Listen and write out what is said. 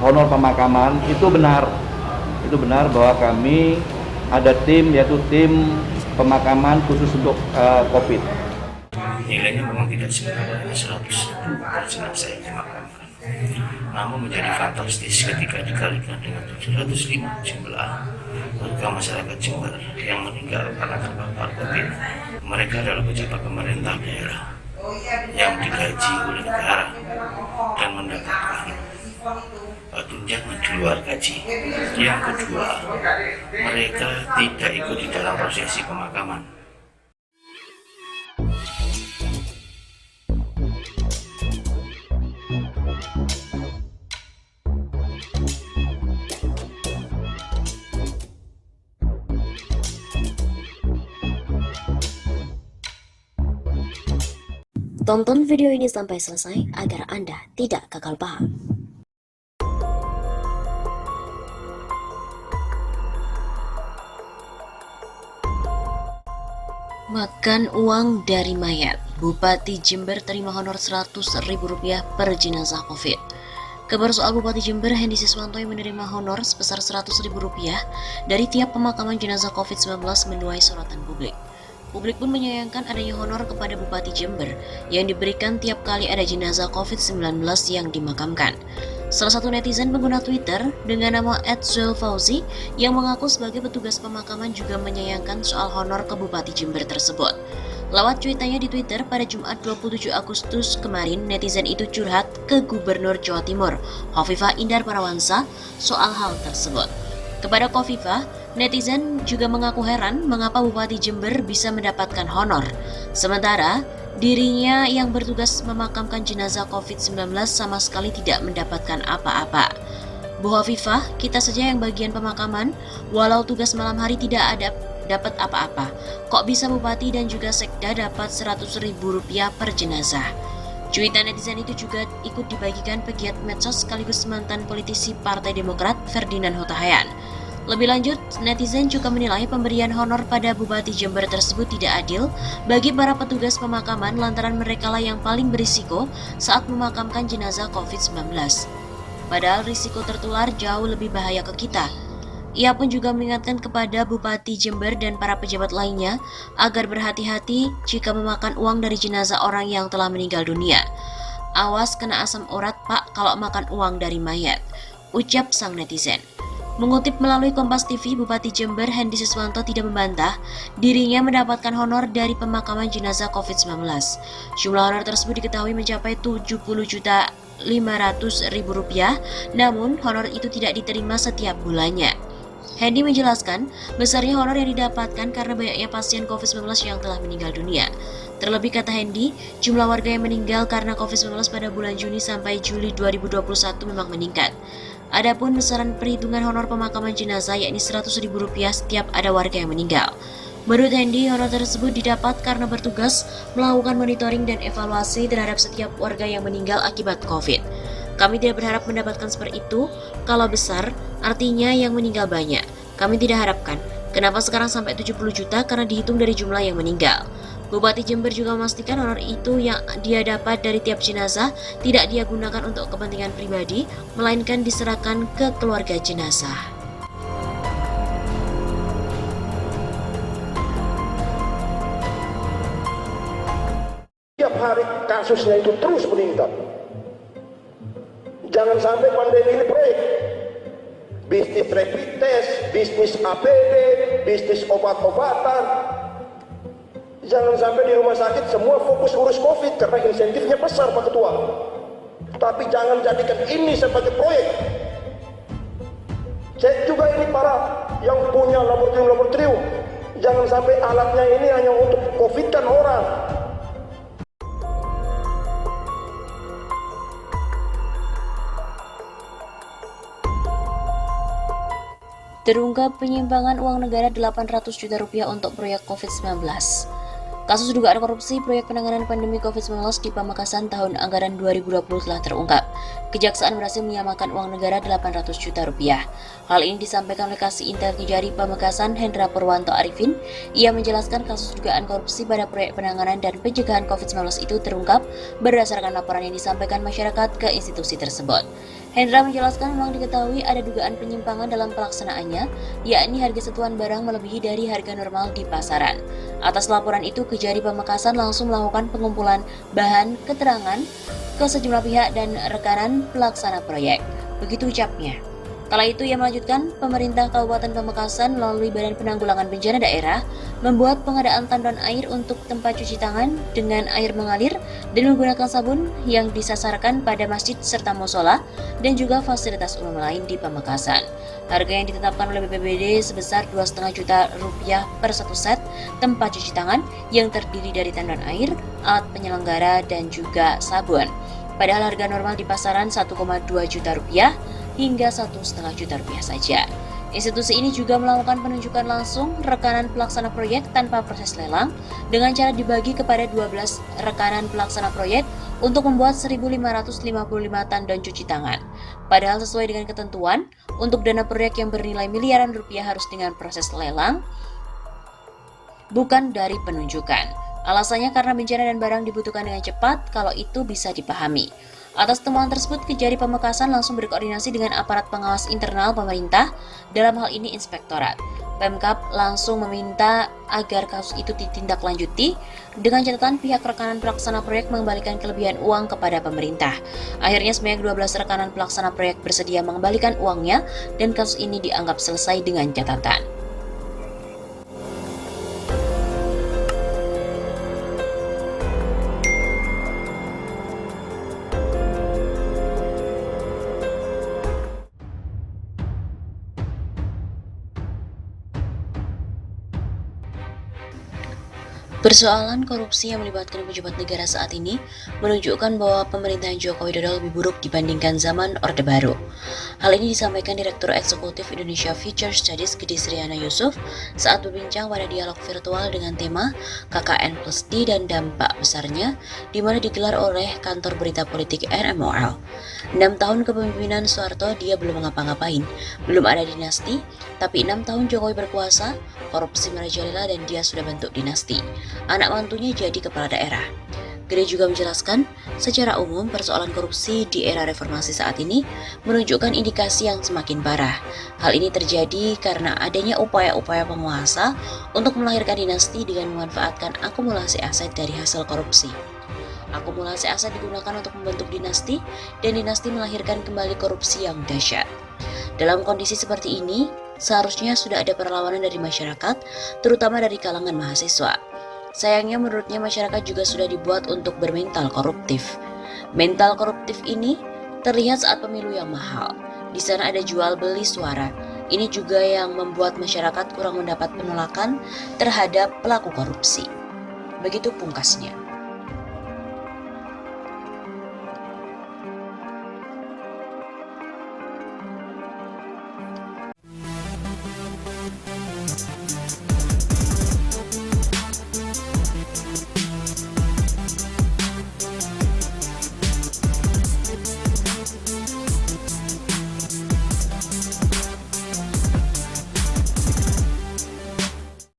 honor pemakaman itu benar bahwa kami ada tim, yaitu tim pemakaman khusus untuk COVID. Nilainya memang tidak sebenarnya 100.000 per jenazah yang dimakamkan, namun menjadi fantastis ketika dikalikan dengan 705 jumlah warga masyarakat Jember yang meninggal karena terpapar COVID. Mereka adalah pejabat pemerintah daerah yang digaji oleh negara dan mendapatkan tunjangan di luar gaji. Yang kedua, mereka tidak ikut di dalam prosesi pemakaman. Tonton video ini sampai selesai agar Anda tidak gagal paham. Makan uang dari mayat. Bupati Jember terima honor Rp100.000 per jenazah COVID. Kabar soal Bupati Jember Hendy Siswanto yang menerima honor sebesar Rp100.000 dari tiap pemakaman jenazah COVID-19 menuai sorotan publik. Publik pun menyayangkan adanya honor kepada Bupati Jember yang diberikan tiap kali ada jenazah COVID-19 yang dimakamkan. Salah satu netizen pengguna Twitter dengan nama @zulfauzi yang mengaku sebagai petugas pemakaman juga menyayangkan soal honor ke Bupati Jember tersebut. Lewat cuitannya di Twitter pada Jumat 27 Agustus kemarin, netizen itu curhat ke Gubernur Jawa Timur, Hovifah Indar Parawansa, soal hal tersebut. Kepada Hovifah, netizen juga mengaku heran mengapa Bupati Jember bisa mendapatkan honor, sementara dirinya yang bertugas memakamkan jenazah COVID-19 sama sekali tidak mendapatkan apa-apa. Bu Hovifah, kita saja yang bagian pemakaman, walau tugas malam hari tidak ada dapat apa-apa. Kok bisa Bupati dan juga Sekda dapat Rp100.000 per jenazah? Cuitan netizen itu juga ikut dibagikan pegiat medsos sekaligus mantan politisi Partai Demokrat Ferdinand Hutahayan. Lebih lanjut, netizen juga menilai pemberian honor pada Bupati Jember tersebut tidak adil bagi para petugas pemakaman lantaran merekalah yang paling berisiko saat memakamkan jenazah COVID-19. Padahal risiko tertular jauh lebih bahaya ke kita. Ia pun juga mengingatkan kepada Bupati Jember dan para pejabat lainnya agar berhati-hati jika memakan uang dari jenazah orang yang telah meninggal dunia. Awas kena asam urat Pak kalau makan uang dari mayat, ucap sang netizen. Mengutip melalui Kompas TV, Bupati Jember Hendy Siswanto tidak membantah dirinya mendapatkan honor dari pemakaman jenazah COVID-19. Jumlah honor tersebut diketahui mencapai Rp70.500.000, namun honor itu tidak diterima setiap bulannya. Hendy menjelaskan besarnya honor yang didapatkan karena banyaknya pasien COVID-19 yang telah meninggal dunia. Terlebih kata Hendy, jumlah warga yang meninggal karena COVID-19 pada bulan Juni sampai Juli 2021 memang meningkat. Adapun besaran perhitungan honor pemakaman jenazah yakni Rp100.000 setiap ada warga yang meninggal. Menurut Hendy, honor tersebut didapat karena bertugas melakukan monitoring dan evaluasi terhadap setiap warga yang meninggal akibat COVID. Kami tidak berharap mendapatkan seperti itu. Kalau besar, artinya yang meninggal banyak. Kami tidak harapkan. Kenapa sekarang sampai 70 juta? Karena dihitung dari jumlah yang meninggal. Bupati Jember juga memastikan honor itu yang dia dapat dari tiap jenazah tidak dia gunakan untuk kepentingan pribadi, melainkan diserahkan ke keluarga jenazah. Tiap hari kasusnya itu terus meningkat. Jangan sampai pandemi ini proyek. Bisnis rapid test, bisnis APD, bisnis obat-obatan. Jangan sampai di rumah sakit semua fokus urus COVID karena insentifnya besar Pak Ketua. Tapi jangan jadikan ini sebagai proyek. Cek juga ini para yang punya laboratorium. Jangan sampai alatnya ini hanya untuk COVID-kan orang. Terungkap penyimpangan uang negara Rp800 juta untuk proyek COVID-19. Kasus dugaan korupsi proyek penanganan pandemi COVID-19 di Pamekasan tahun anggaran 2020 telah terungkap. Kejaksaan berhasil menyamakan uang negara 800 juta rupiah. Hal ini disampaikan oleh Kasih Intel Kejari Pamekasan Hendra Purwanto Arifin. Ia menjelaskan kasus dugaan korupsi pada proyek penanganan dan pencegahan COVID-19 itu terungkap berdasarkan laporan yang disampaikan masyarakat ke institusi tersebut. Hendra menjelaskan memang diketahui ada dugaan penyimpangan dalam pelaksanaannya, yakni harga satuan barang melebihi dari harga normal di pasaran. Atas laporan itu, Kejari Pamekasan langsung melakukan pengumpulan bahan keterangan ke sejumlah pihak dan rekanan pelaksana proyek. Begitu ucapnya. Kala itu ia melanjutkan, pemerintah Kabupaten Pamekasan melalui Badan Penanggulangan Bencana Daerah membuat pengadaan tandon air untuk tempat cuci tangan dengan air mengalir dan menggunakan sabun yang disasarkan pada masjid serta musola dan juga fasilitas umum lain di Pamekasan. Harga yang ditetapkan oleh BPBD sebesar 2,5 juta rupiah per satu set tempat cuci tangan yang terdiri dari tandon air, alat penyelenggara, dan juga sabun. Padahal harga normal di pasaran 1,2 juta rupiah hingga 1,5 juta rupiah saja. Institusi ini juga melakukan penunjukan langsung rekanan pelaksana proyek tanpa proses lelang dengan cara dibagi kepada 12 rekanan pelaksana proyek untuk membuat 1.555 tandon cuci tangan. Padahal sesuai dengan ketentuan, untuk dana proyek yang bernilai miliaran rupiah harus dengan proses lelang, bukan dari penunjukan. Alasannya karena bencana dan barang dibutuhkan dengan cepat, kalau itu bisa dipahami. Atas temuan tersebut, Kejari Pamekasan langsung berkoordinasi dengan aparat pengawas internal pemerintah, dalam hal ini inspektorat. Pemkab langsung meminta agar kasus itu ditindaklanjuti dengan catatan pihak rekanan pelaksana proyek mengembalikan kelebihan uang kepada pemerintah. Akhirnya sebanyak 12 rekanan pelaksana proyek bersedia mengembalikan uangnya dan kasus ini dianggap selesai dengan catatan. Persoalan korupsi yang melibatkan pejabat negara saat ini menunjukkan bahwa pemerintahan Joko Widodo lebih buruk dibandingkan zaman Orde Baru. Hal ini disampaikan Direktur Eksekutif Indonesia Future Studies Gede Sriana Yusuf saat berbincang pada dialog virtual dengan tema KKN+D dan dampak besarnya, di mana digelar oleh kantor berita politik NMOL. 6 tahun kepemimpinan Soeharto dia belum ngapa-ngapain, belum ada dinasti, tapi 6 tahun Jokowi berkuasa, korupsi merajalela dan dia sudah bentuk dinasti. Anak mantunya jadi kepala daerah. Gede juga menjelaskan, secara umum persoalan korupsi di era reformasi saat ini menunjukkan indikasi yang semakin parah. Hal ini terjadi karena adanya upaya-upaya penguasa untuk melahirkan dinasti dengan memanfaatkan akumulasi aset dari hasil korupsi. Akumulasi aset digunakan untuk membentuk dinasti, dan dinasti melahirkan kembali korupsi yang dahsyat. Dalam kondisi seperti ini, seharusnya sudah ada perlawanan dari masyarakat, terutama dari kalangan mahasiswa. Sayangnya menurutnya masyarakat juga sudah dibuat untuk bermental koruptif. Mental koruptif ini terlihat saat pemilu yang mahal. Di sana ada jual beli suara. Ini juga yang membuat masyarakat kurang mendapat penolakan terhadap pelaku korupsi. Begitu pungkasnya.